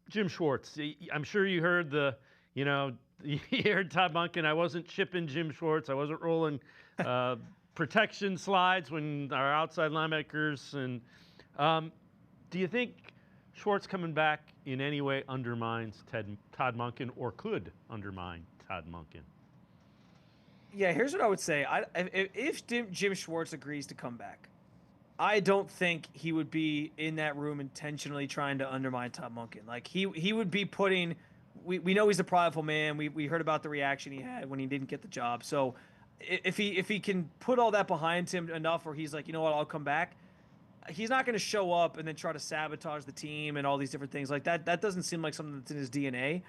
Jim Schwartz. I'm sure you heard you heard Todd Monken. I wasn't chipping Jim Schwartz. I wasn't rolling uh, protection slides when our outside linebackers. And do you think Schwartz coming back in any way undermines Todd Monken or could undermine Todd Monken? Yeah, here's what I would say. If Jim Schwartz agrees to come back, I don't think he would be in that room intentionally trying to undermine Todd Monken. Like he would be putting. We know he's a prideful man. We heard about the reaction he had when he didn't get the job. So if he can put all that behind him enough, where he's like, you know what, I'll come back. He's not going to show up and then try to sabotage the team and all these different things like that. That doesn't seem like something that's in his DNA.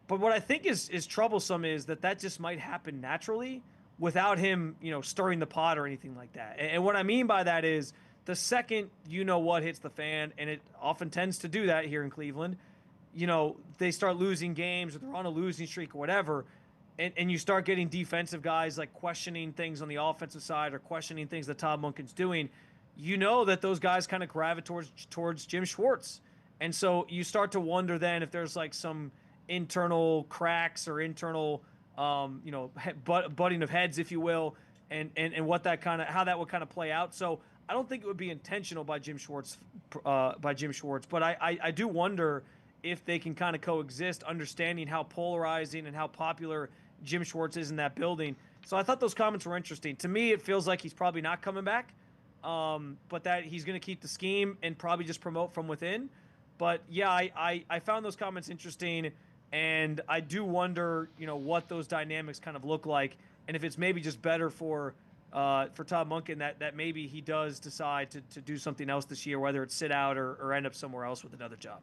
But what I think is troublesome is that just might happen naturally without him, stirring the pot or anything like that. And what I mean by that is the second you know what hits the fan, and it often tends to do that here in Cleveland, they start losing games or they're on a losing streak or whatever, and you start getting defensive guys like questioning things on the offensive side or questioning things that Todd Monken's doing, you know that those guys kind of gravitate towards Jim Schwartz. And so you start to wonder then if there's like some internal cracks or internal, butting of heads, if you will, and what that kind of how that would kind of play out. So I don't think it would be intentional by Jim Schwartz, but I do wonder if they can kind of coexist, understanding how polarizing and how popular Jim Schwartz is in that building. So I thought those comments were interesting. To me, it feels like he's probably not coming back, but that he's going to keep the scheme and probably just promote from within. But yeah, I found those comments interesting, and I do wonder, what those dynamics kind of look like, and if it's maybe just better for Todd Monken that maybe he does decide to do something else this year, whether it's sit out or end up somewhere else with another job.